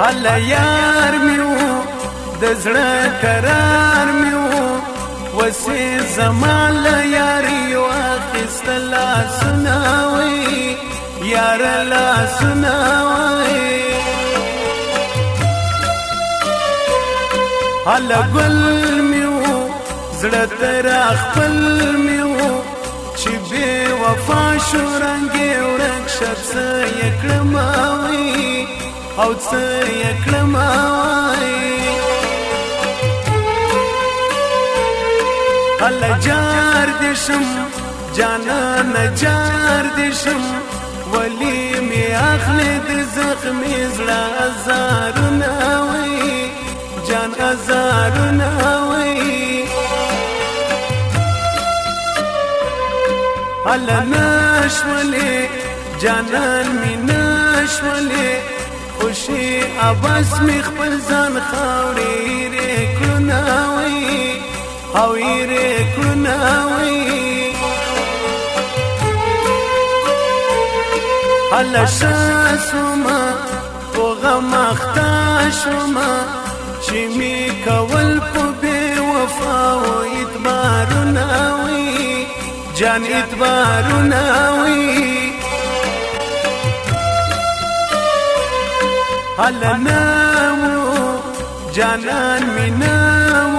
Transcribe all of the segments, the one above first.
هله یار مې و د زړه قرار مې و وسې زما له یاري واخیسته لاسونه وی یاره لاسونه وی هله ګل مې و زړه ته راخپل مې و چې بې وفا شو رنګ یې ورک شه څه یې کړمه وی او څه یې کړمه وی هله جار دې شم جانانه جار دې شم ولې مې اخلې د زخمې زړه ازارونه وی جان ازارونه وی هله نشولې جانان مې نشولې خوشي عباس مې خپل ځان خاورې رې کړونه وی او یې کړونه وی هله ښه شومه په غم اخته شومه چې مې کول په بې وفاو اعتبارونه وی جان اعتبارونه وی هله نه و جانان مې نه و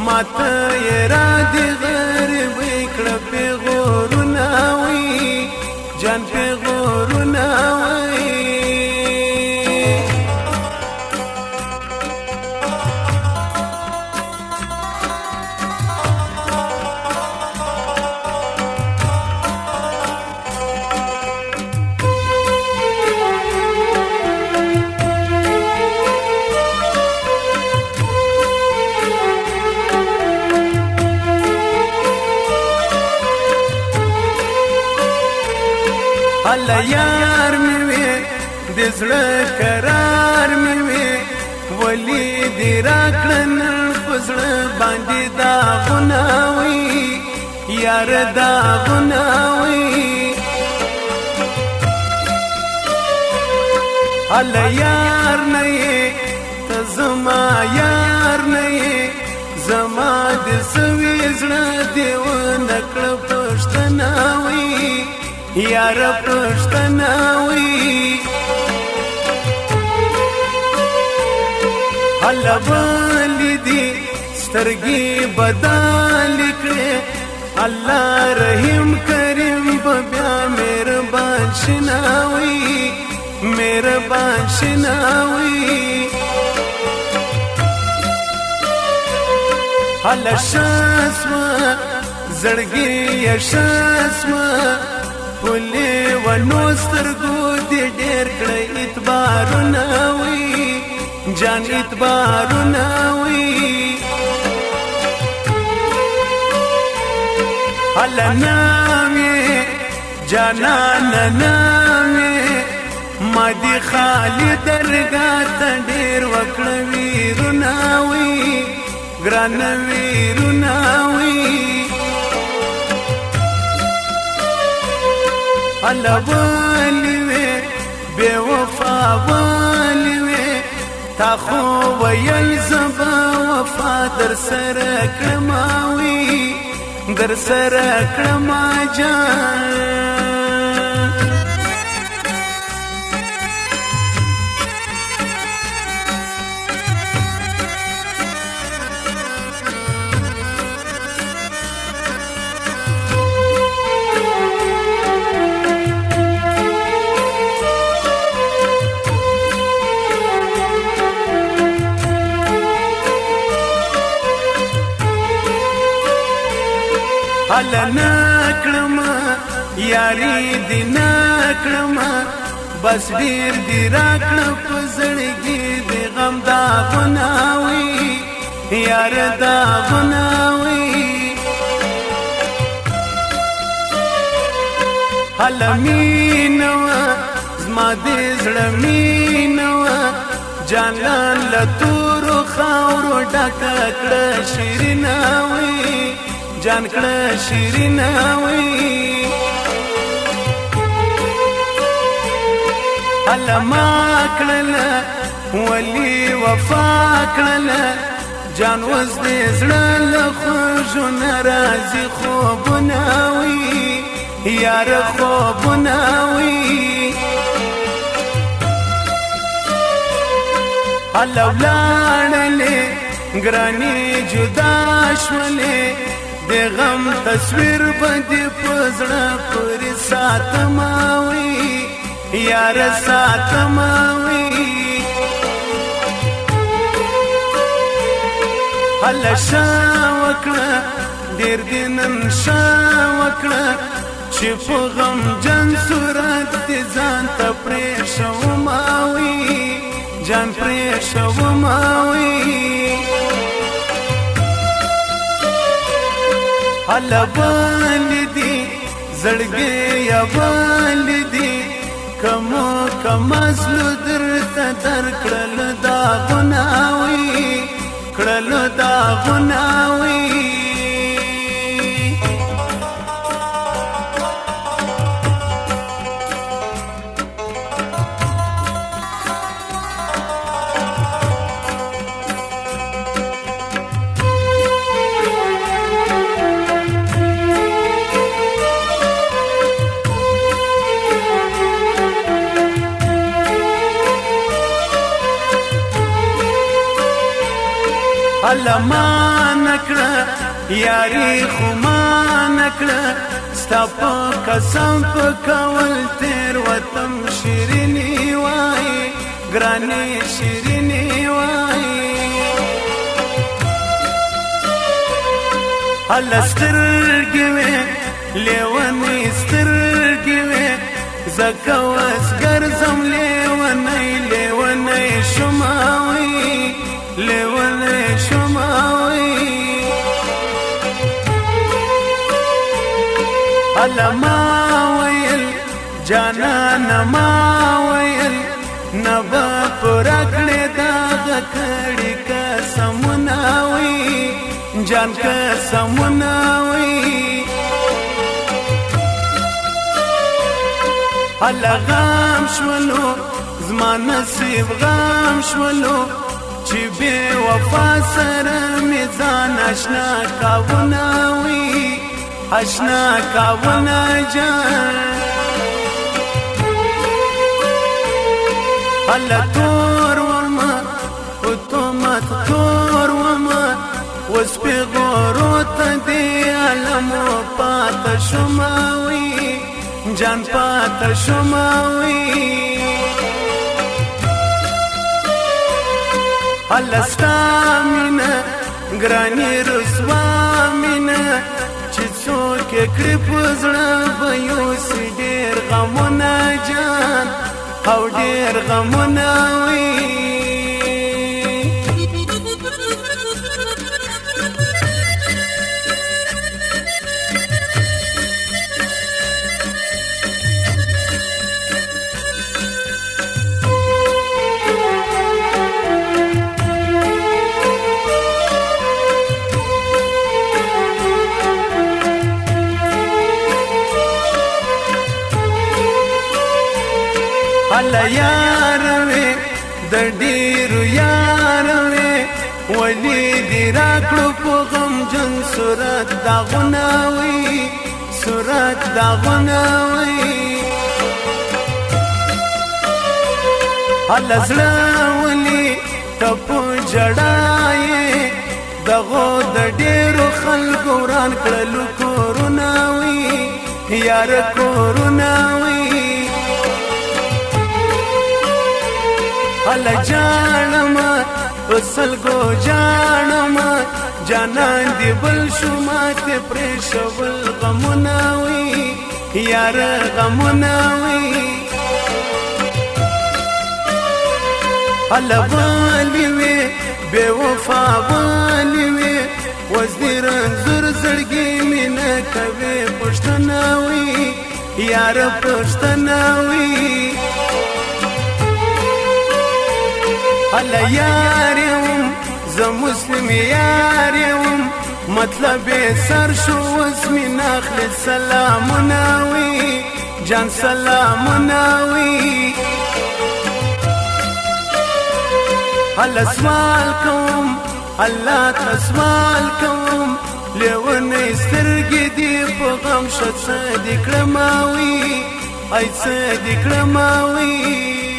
ماته یې را دې غریبۍ کړه پیغورونه وی جان پیغورونه وی هله یار مې وې د زړه قرار مې وې ولې دې راکړه نن په زړه باندې داغونه وی یاره داغونه وی هله یار نه یې ته زما یار نه یې زما د سوي زړه دې ونه کړه پښتنه وی یاره پښتنه وی هله بلې دي سترګې بدلې کړې الله رحیم کریم به بیا مهربان شناوي مهربان شناوي هله ښه سوه زړګي یې ښه سوه ولې ونو سترګو دې ډېر کړه اعتبارونه وی جان اعتبارونه وی هله نام یې جانانه نام یې ما دې خالي درګاه ته ډېر وکړه ویرونه وی ګرانه ویرونه وی هله ولې وې بې وفا ولې وې تا خو ویل زه به وفا در سره کړمه وي در سره کړمه جان هله نکړم یاري دې نکړم بس ډېر دې راکړه په زړګي دې غم داغونه وي یاره داغونه وي هله مینه وه زما دې زړه مینه وه جانان له تورو خاورو ډکه کړه شیرینه وي جان کړه شیرینه وي الله ما کړله ولی وفا کړله جان وز دې زړه له خوږو نه راځي خوبونه وي یار خوبونه وي الله ولاړلې ګرانې جدا شولې د غم تصویر به دې په زړه پورې ساتمه وي یار ساتمه وي الله شا وکړه ډېر دې نن شا وکړه چې په غم جن صورت دې ځان ته پرېښومه وي جان پرېښومه وي الله باندې دي زړګي یا باندې دي کم اصلو درته درکړل داغونه وي کړل داغونه وي الله ما نکړه یاري خو ما نکړه ستا په قسم په کول تیر وطن شیریني وای ګرانې شیریني وای الله سترګې وې لیونۍ سترګې وې زکه اوس ګرځم لیونۍ لیونۍ شومه وي لیونۍ شومه وي الله ما ویل جانانه ما ویل نه به پوره کړې دغه کړي قسمونه وي جان قسمونه وي الله غم شولو زما نصیب غم شولو چې بې وفا سره مې ځان اشنا کاونه وي اشنا کاونه جان الله تور وما په تهمت تور وما اوس پېغورو ته دې عالمو پاته شومه وي جان پاته شومه وي الله ستا مینه ګرانې رسوا مینه چې څوک یې کړي په زړه به یوسي ډېر غمونه جان او ډېر غمونه وي الله یار وې د ډېرو یار وې ولې دې راکړو په غمجن صورت داغونه وي صورت داغونه وي الله زړه ولې ته په ژړا یې دغو د ډېرو خلکو وران کړلو کورونه وي یار کورونه وي الله جانما وسلګو جانما جانان دی بل شو ماته پرېښول غمونه وي یار غمونه وي الله والی وي بے وفا والی وي وزیر زر زړګي مینه کوي پښتنه وي یار پښتنه وي الله یار یم زه مسلم یار یم مطلب سر شو اوس مې ناخلې سلامونه وي جان سلامونه وي الله سوال کوم الله ته سوال کوم لیونی سترګې دې په غم شه څه دې کړمه وي ای څه دې کړمه وي